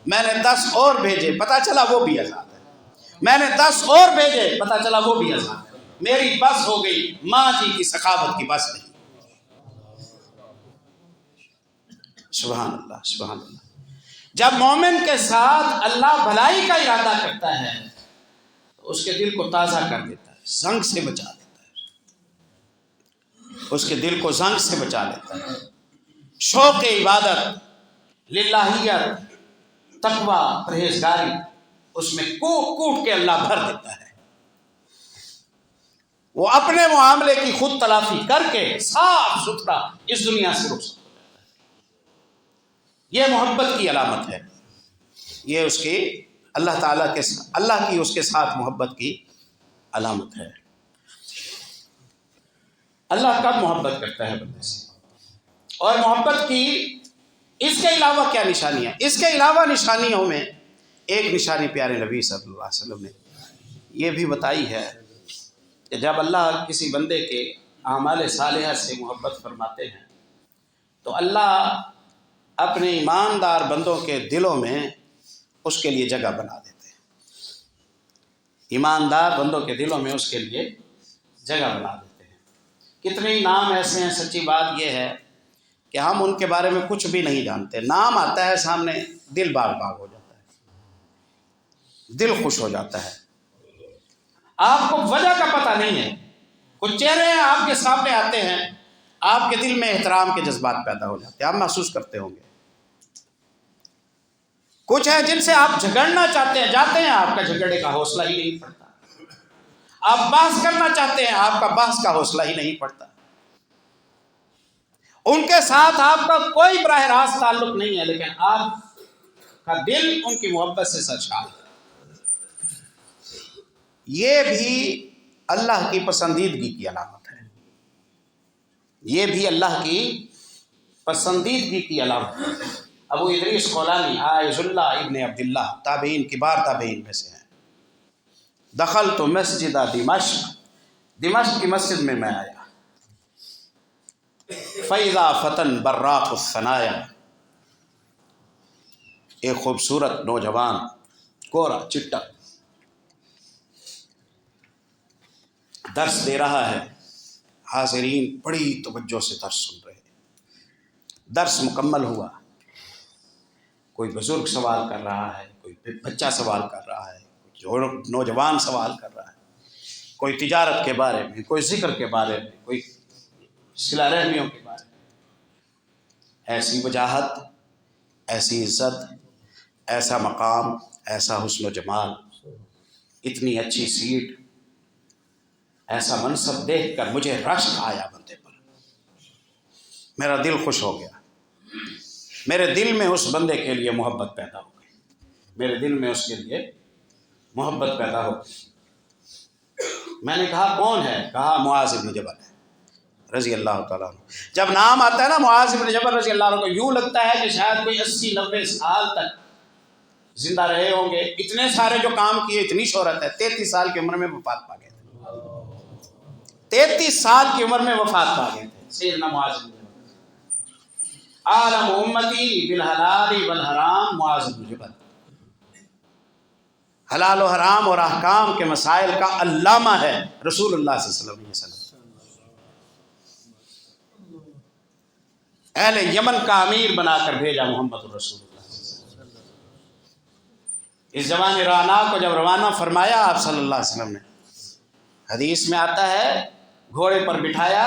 میں نے 10 اور بھیجے، پتہ چلا وہ بھی آزاد ہے. میں نے 10 اور بھیجے، پتہ چلا وہ بھی آزاد ہے. میری بس ہو گئی، ماں جی کی سخاوت کی بس نہیں. سبحان اللہ سبحان اللہ. جب مومن کے ساتھ اللہ بھلائی کا ارادہ کرتا ہے تو اس کے دل کو تازہ کر دیتا ہے، زنگ سے بچا دیتا ہے، اس کے دل کو زنگ سے بچا لیتا ہے. شوق عبادت، للہیت، تقوی، پرہیزگاری اس میں کوٹ کوٹ کے اللہ بھر دیتا ہے. وہ اپنے معاملے کی خود تلافی کر کے صاف ستھرا اس دنیا سے رخصت. یہ محبت کی علامت ہے، یہ اس کی اللہ تعالیٰ کے اللہ کی اس کے ساتھ محبت کی علامت ہے. اللہ کب محبت کرتا ہے بندے سے؟ اور محبت کی اس کے علاوہ کیا نشانی ہے؟ اس کے علاوہ نشانیوں میں ایک نشانی پیارے نبی صلی اللہ علیہ وسلم نے یہ بھی بتائی ہے کہ جب اللہ کسی بندے کے اعمال صالحہ سے محبت فرماتے ہیں تو اللہ اپنے ایماندار بندوں کے دلوں میں اس کے لیے جگہ بنا دیتے ہیں. ایماندار بندوں کے دلوں میں اس کے لیے جگہ بنا دیتے ہیں. کتنے نام ایسے ہیں، سچی بات یہ ہے کہ ہم ان کے بارے میں کچھ بھی نہیں جانتے. نام آتا ہے سامنے، دل باغ باغ ہو جاتا ہے، دل خوش ہو جاتا ہے. آپ کو وجہ کا پتہ نہیں ہے. کچھ چہرے ہیں آپ کے سامنے آتے ہیں، آپ کے دل میں احترام کے جذبات پیدا ہو جاتے ہیں، آپ محسوس کرتے ہوں گے. کچھ ہیں جن سے آپ جھگڑنا چاہتے ہیں، جاتے ہیں، آپ کا جھگڑے کا حوصلہ ہی نہیں پڑتا. آپ بحث کرنا چاہتے ہیں، آپ کا بحث کا حوصلہ ہی نہیں پڑتا. ان کے ساتھ آپ کا کوئی براہ راست تعلق نہیں ہے، لیکن آپ کا دل ان کی محبت سے سرشار ہے. یہ بھی اللہ کی پسندیدگی کی علامت ہے. یہ بھی اللہ کی پسندیدگی کی علامت ہے. ابو ادریس خولانی عائض اللہ ابن عبداللہ تابعین، کبار تابعین میں سے ہیں. دخلت مسجد دمشق کی مسجد میں آیا. فیضا فتن براق الثنایا، ایک خوبصورت نوجوان گورا چٹا درس دے رہا ہے. حاضرین بڑی توجہ سے درس سن رہے ہیں. درس مکمل ہوا. کوئی بزرگ سوال کر رہا ہے، کوئی بچہ سوال کر رہا ہے، کوئی نوجوان سوال کر رہا ہے، کوئی تجارت کے بارے میں، کوئی ذکر کے بارے میں، کوئی صلہ رحمیوں کے بارے میں. ایسی وجاہت، ایسی عزت، ایسا مقام، ایسا حسن و جمال، اتنی اچھی سیٹ، ایسا منصب دیکھ کر مجھے رشک آیا بندے پر. میرا دل خوش ہو گیا. میرے دل میں اس بندے کے لیے محبت پیدا ہو گئی. میرے دل میں اس کے لیے محبت پیدا ہو گئی. میں نے کہا کون ہے؟ کہا معاذ بن جبل ہے رضی اللہ تعالیٰ عنہ. جب نام آتا ہے نا معاذ بن جبل رضی اللہ عنہ کو یوں لگتا ہے کہ شاید کوئی 80-90 سال تک زندہ رہے ہوں گے. اتنے سارے جو کام کیے، اتنی شہرت ہے. 33 سال کی عمر میں وفات پا گئے تھے. 33 سال کی عمر میں وفات پا گئے تھے سیدنا معاذ بن جبل. عالم امتی بالحلال والحرام معاذ بن جبل. حلال و حرام اور احکام کے مسائل کا علامہ ہے رسول اللہ صلی اللہ علیہ وسلم. اہل یمن کا امیر بنا کر بھیجا محمد الرسول اللہ. اس جوان رانا کو جب روانہ فرمایا آپ صلی اللہ علیہ وسلم نے، حدیث میں آتا ہے گھوڑے پر بٹھایا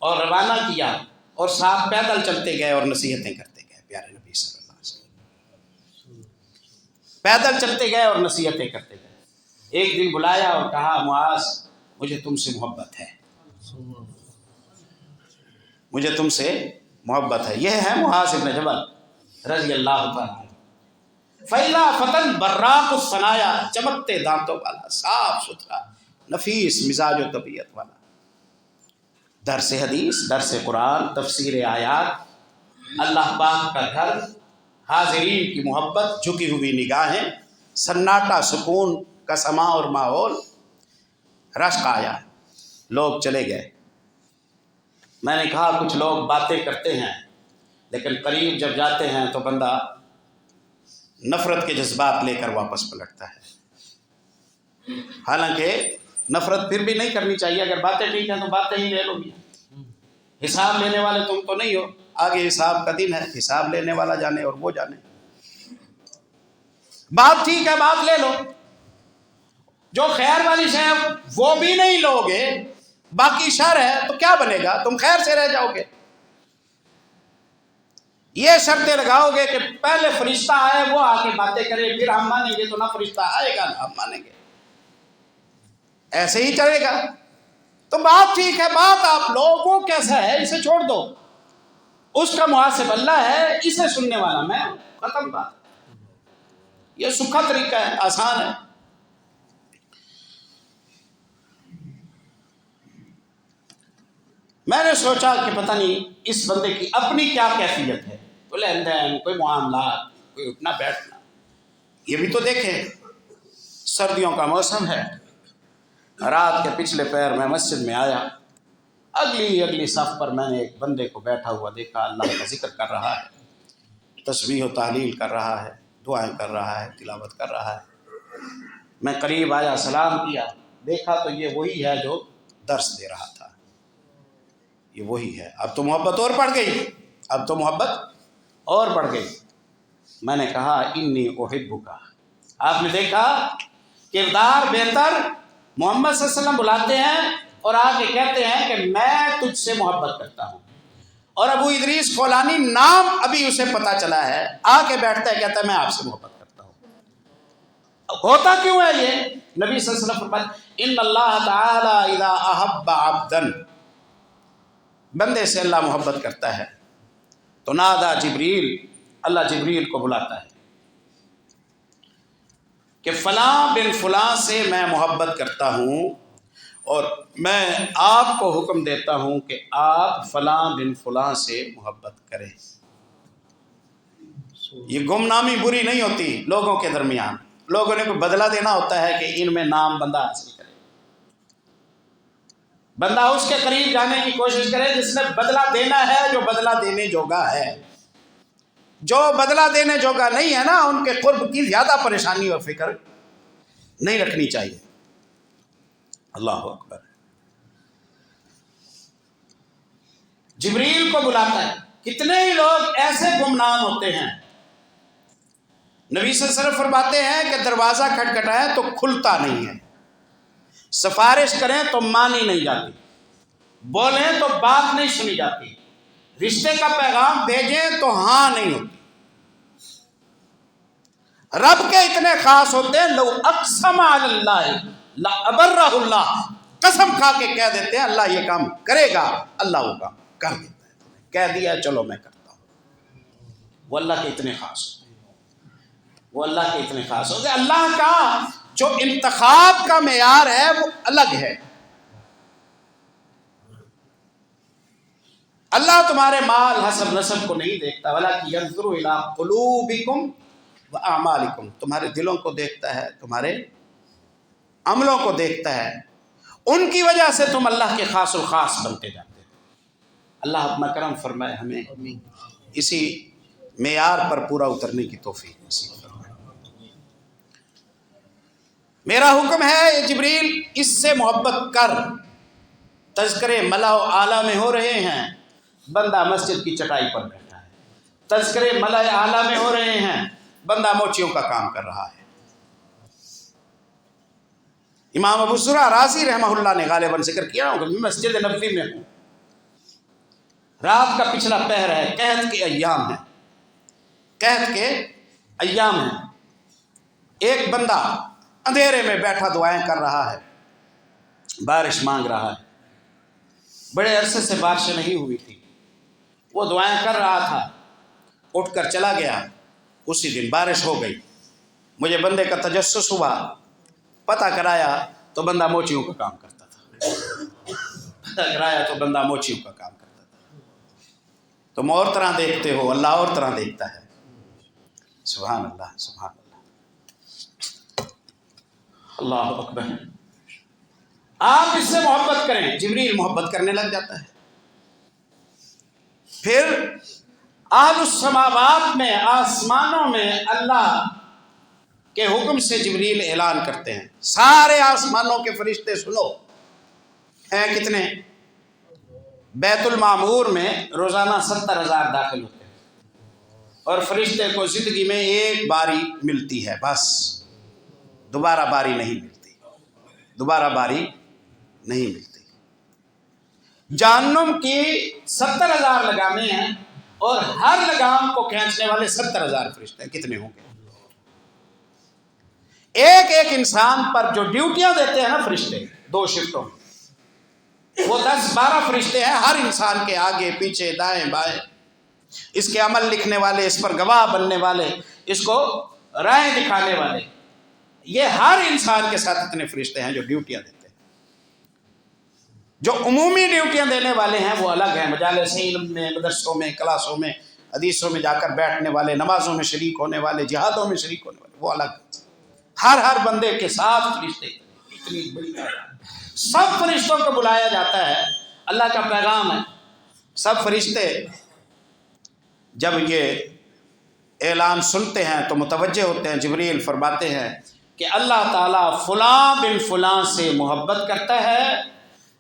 اور روانہ کیا، اور ساتھ پیدل چلتے گئے اور نصیحتیں کرتے گئے. پیارے نبی صلی اللہ علیہ وسلم پیدل چلتے گئے اور نصیحتیں کرتے گئے. ایک دن بلایا اور کہا معاذ مجھے تم سے محبت ہے، مجھے تم سے محبت ہے. یہ ہے معاذ بن جبل رضی اللہ تعالیٰ. فیلا فتن براق الصنایا، چمکتے دانتوں والا، صاف ستھرا، نفیس مزاج و طبیعت والا. درس حدیث، درس قرآن، تفسیر آیات، اللہ پاک کا گھر، حاضرین کی محبت، جھکی ہوئی نگاہیں، سناٹا سکون کا سما اور ماحول. رشک آیا، لوگ چلے گئے. میں نے کہا کچھ لوگ باتیں کرتے ہیں لیکن قریب جب جاتے ہیں تو بندہ نفرت کے جذبات لے کر واپس پلٹتا ہے. حالانکہ نفرت پھر بھی نہیں کرنی چاہیے. اگر باتیں ٹھیک ہیں تو باتیں ہی لے لو گی. حساب لینے والے تم تو نہیں ہو، آگے حساب کا دن ہے، حساب لینے والا جانے اور وہ جانے. بات ٹھیک ہے، بات لے لو. جو خیر والی شے وہ بھی نہیں لوگے، باقی شر ہے تو کیا بنے گا؟ تم خیر سے رہ جاؤ گے. یہ شرطیں لگاؤ گے کہ پہلے فرشتہ آئے وہ آ کے باتیں کرے پھر ہم مانیں گے، تو نہ فرشتہ آئے گا نہ ہم مانیں گے. ایسے ہی چلے گا. تو بات ٹھیک ہے، بات آپ لوگوں کو کیسا ہے اسے چھوڑ دو. اس کا محاسب اللہ ہے، اسے سننے والا میں. ختم بات. یہ سکھا طریقہ ہے، آسان ہے. میں نے سوچا کہ پتہ نہیں اس بندے کی اپنی کیا کیفیت ہے. کوئی لین دین، کوئی معاملات، کوئی اٹھنا بیٹھنا. یہ بھی تو دیکھیں، سردیوں کا موسم ہے. رات کے پچھلے پہر میں مسجد میں آیا، اگلی صف پر میں نے ایک بندے کو بیٹھا ہوا دیکھا، اللہ کا ذکر کر رہا ہے، تسبیح و تحلیل کر رہا ہے، دعائیں کر رہا ہے، تلاوت کر رہا ہے. میں قریب آیا، سلام کیا، دیکھا تو یہ وہی ہے جو درس دے رہا تھا. یہ وہی ہے. اب تو محبت اور بڑھ گئی، اب تو محبت اور بڑھ گئی. میں نے کہا انی احبک. آپ نے دیکھا کردار بہتر. محمد صلی اللہ علیہ وسلم بلاتے ہیں اور آ کے کہتے ہیں کہ میں تجھ سے محبت کرتا ہوں. اور ابو ادریس خولانی نام ابھی اسے پتا چلا ہے، آ کے بیٹھتا ہے کہتا ہے میں آپ سے محبت کرتا ہوں. ہوتا کیوں ہے یہ؟ نبی صلی اللہ علیہ وسلم فرماتے ان اللہ تعالی اذا احب عبدا، بندے سے اللہ محبت کرتا ہے تو نادا جبریل، اللہ جبریل کو بلاتا ہے کہ فلاں بن فلاں سے میں محبت کرتا ہوں اور میں آپ کو حکم دیتا ہوں کہ آپ فلاں بن فلاں سے محبت کریں. یہ گمنامی بری نہیں ہوتی لوگوں کے درمیان. لوگوں نے کوئی بدلہ دینا ہوتا ہے کہ ان میں نام بندہ حاصل کرے. بندہ اس کے قریب جانے کی کوشش کرے جس نے بدلہ دینا ہے، جو بدلہ دینے جوگا ہے. جو بدلہ دینے جوگا نہیں ہے نا، ان کے قرب کی زیادہ پریشانی اور فکر نہیں رکھنی چاہیے. اللہ اکبر. جبریل کو بلاتا ہے. کتنے ہی لوگ ایسے گمنام ہوتے ہیں. نبی صلی اللہ علیہ وسلم فرماتے ہیں کہ دروازہ کھٹکھٹائیں تو کھلتا نہیں ہے، سفارش کریں تو مانی نہیں جاتی، بولیں تو بات نہیں سنی جاتی، رشتے کا پیغام بھیجیں تو ہاں نہیں ہوتی. رب کے اتنے خاص ہوتے ہیں، لو اقسم علی اللہ لابرہ اللہ، قسم کھا کے کہہ دیتے ہیں اللہ یہ کام کرے گا، اللہ وہ کام کر دیتا ہے. کہہ دیا چلو میں کرتا ہوں. وہ اللہ کے اتنے خاص ہوتے ہیں، وہ اللہ کے اتنے خاص ہوتے ہیں. اللہ کا جو انتخاب کا معیار ہے وہ الگ ہے. اللہ تمہارے مال حسب نسب کو نہیں دیکھتا، وَلَكِنْ يَنْظُرُ إِلَىٰ قُلُوبِكُمْ وَأَعْمَالِكُمْ، تمہارے دلوں کو دیکھتا ہے، تمہارے عملوں کو دیکھتا ہے. ان کی وجہ سے تم اللہ کے خاص الخاص بنتے جاتے ہو. اللہ اپنا کرم فرمائے، ہمیں اسی معیار پر پورا اترنے کی توفیق نصیب فرمائے. میرا حکم ہے جبریل اس سے محبت کر. تذکرے ملا و اعلیٰ میں ہو رہے ہیں، بندہ مسجد کی چٹائی پر بیٹھا ہے. تذکرے ملا اعلیٰ میں ہو رہے ہیں، بندہ موچیوں کا کام کر رہا ہے. امام ابو زرع رازی رحمہ اللہ نے غالباً ذکر کیا کہ مسجد نبوی میں ہوں، رات کا پچھلا پہر ہے، قحط کے ایام ہیں، قحط کے ایام ہیں، ایک بندہ اندھیرے میں بیٹھا دعائیں کر رہا ہے، بارش مانگ رہا ہے، بڑے عرصے سے بارش نہیں ہوئی تھی، وہ دعائیں کر رہا تھا، اٹھ کر چلا گیا، اسی دن بارش ہو گئی، مجھے بندے کا تجسس ہوا، پتہ کرایا تو بندہ موچیوں کا کام کرتا تھا، پتہ کرایا تو بندہ موچیوں کا کام کرتا تھا۔ تم اور طرح دیکھتے ہو، اللہ اور طرح دیکھتا ہے۔ سبحان اللہ، سبحان اللہ، اللہ اکبر۔ آپ اس سے محبت کریں، جبریل محبت کرنے لگ جاتا ہے۔ پھر اہل السماوات میں، آسمانوں میں اللہ کے حکم سے جبریل اعلان کرتے ہیں، سارے آسمانوں کے فرشتے سنو، ہیں کتنے؟ بیت المعمور میں روزانہ 70,000 داخل ہوتے ہیں، اور فرشتے کو زندگی میں ایک باری ملتی ہے، بس دوبارہ باری نہیں ملتی، دوبارہ باری نہیں ملتی۔ جہنم کی 70,000 لگامیں ہیں، اور ہر لگام کو کھینچنے والے 70,000 فرشتے ہیں، کتنے ہوں گے؟ ایک ایک انسان پر جو ڈیوٹیاں دیتے ہیں نا فرشتے، 2 شفٹوں میں، وہ 10-12 فرشتے ہیں، ہر انسان کے آگے پیچھے دائیں بائیں، اس کے عمل لکھنے والے، اس پر گواہ بننے والے، اس کو رائے دکھانے والے، یہ ہر انسان کے ساتھ اتنے فرشتے ہیں جو ڈیوٹیاں دیتے ہیں۔ جو عمومی ڈیوٹیاں دینے والے ہیں وہ الگ ہیں، مجالس علم میں، مدرسوں میں، کلاسوں میں، حدیثوں میں جا کر بیٹھنے والے، نمازوں میں شریک ہونے والے، جہادوں میں شریک ہونے والے، وہ الگ ہیں۔ ہر بندے کے ساتھ فرشتے، اتنی بڑی سب فرشتوں کو بلایا جاتا ہے، اللہ کا پیغام ہے۔ سب فرشتے جب یہ اعلان سنتے ہیں تو متوجہ ہوتے ہیں، جبریل فرماتے ہیں کہ اللہ تعالیٰ فلاں بن فلاں سے محبت کرتا ہے،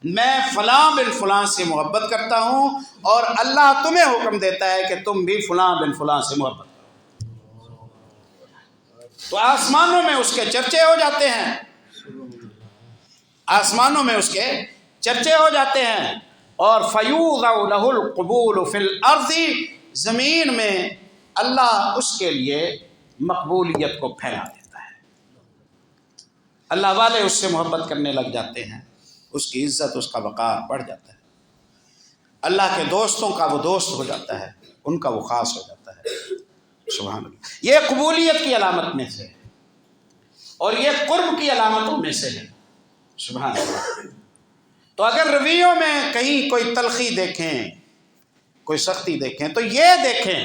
میں فلاں بن فلاں سے محبت کرتا ہوں، اور اللہ تمہیں حکم دیتا ہے کہ تم بھی فلاں بن فلاں سے محبت کرو۔ تو آسمانوں میں اس کے چرچے ہو جاتے ہیں، آسمانوں میں اس کے چرچے ہو جاتے ہیں، اور فَيُوضَعُ لَهُ الْقُبُولُ فِي الْأَرْضِ، زمین میں اللہ اس کے لیے مقبولیت کو پھیلا دیتا ہے، اللہ والے اس سے محبت کرنے لگ جاتے ہیں، اس کی عزت، اس کا وقار بڑھ جاتا ہے، اللہ کے دوستوں کا وہ دوست ہو جاتا ہے، ان کا وہ خاص ہو جاتا ہے۔ سبحان اللہ، یہ قبولیت کی علامت میں سے ہے، اور یہ قرب کی علامتوں میں سے ہے۔ سبحان اللہ۔ تو اگر رویوں میں کہیں کوئی تلخی دیکھیں، کوئی سختی دیکھیں، تو یہ دیکھیں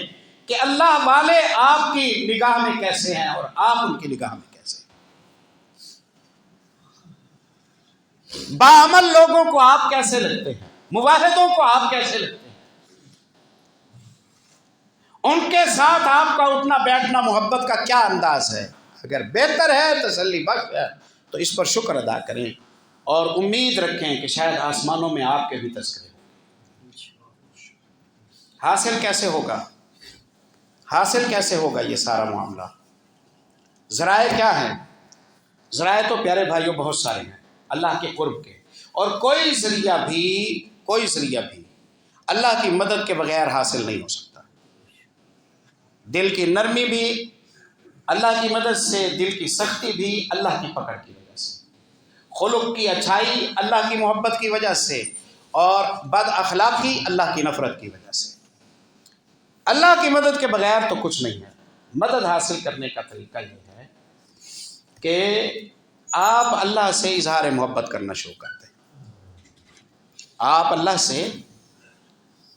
کہ اللہ والے آپ کی نگاہ میں کیسے ہیں اور آپ ان کی نگاہ میں کیسے ہیں۔ باعمل لوگوں کو آپ کیسے لگتے ہیں، مواحدوں کو آپ کیسے لگتے ہیں، ان کے ساتھ آپ کا اٹھنا بیٹھنا محبت کا کیا انداز ہے؟ اگر بہتر ہے، تسلی بخش ہے، تو اس پر شکر ادا کریں اور امید رکھیں کہ شاید آسمانوں میں آپ کے بھی تذکرے ہوں۔ حاصل کیسے ہوگا؟ حاصل کیسے ہوگا یہ سارا معاملہ؟ ذرائع کیا ہیں؟ ذرائع تو پیارے بھائیوں بہت سارے ہیں اللہ کے قرب کے، اور کوئی ذریعہ بھی اللہ کی مدد کے بغیر حاصل نہیں ہو سکتا۔ دل کی نرمی بھی اللہ کی مدد سے، دل کی سختی بھی اللہ کی پکڑ کی وجہ سے، خلق کی اچھائی اللہ کی محبت کی وجہ سے، اور بد اخلاقی اللہ کی نفرت کی وجہ سے۔ اللہ کی مدد کے بغیر تو کچھ نہیں ہے۔ مدد حاصل کرنے کا طریقہ یہ ہے کہ آپ اللہ سے اظہار محبت کرنا شروع کرتے ہیں، آپ اللہ سے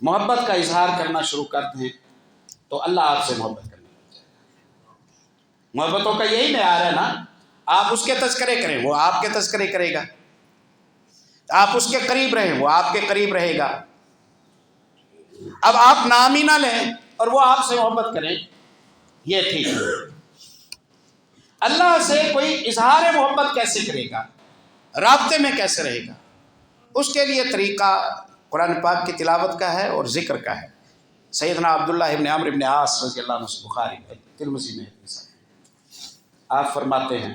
محبت کا اظہار کرنا شروع کرتے ہیں تو اللہ آپ سے محبت کرنے لگ جائے گا۔ محبتوں کا یہی معیار ہے نا، آپ اس کے تذکرے کریں وہ آپ کے تذکرے کرے گا، آپ اس کے قریب رہیں وہ آپ کے قریب رہے گا۔ اب آپ نام ہی نہ لیں اور وہ آپ سے محبت کریں، یہ ٹھیک ہے۔ اللہ سے کوئی اظہار محبت کیسے کرے گا، رابطے میں کیسے رہے گا؟ اس کے لیے طریقہ قرآن پاک کی تلاوت کا ہے اور ذکر کا ہے۔ سیدنا عبداللہ ابن عمرو ابن عاص رضی اللہ عنہ، بخاری میں، ترمذی میں، آپ فرماتے ہیں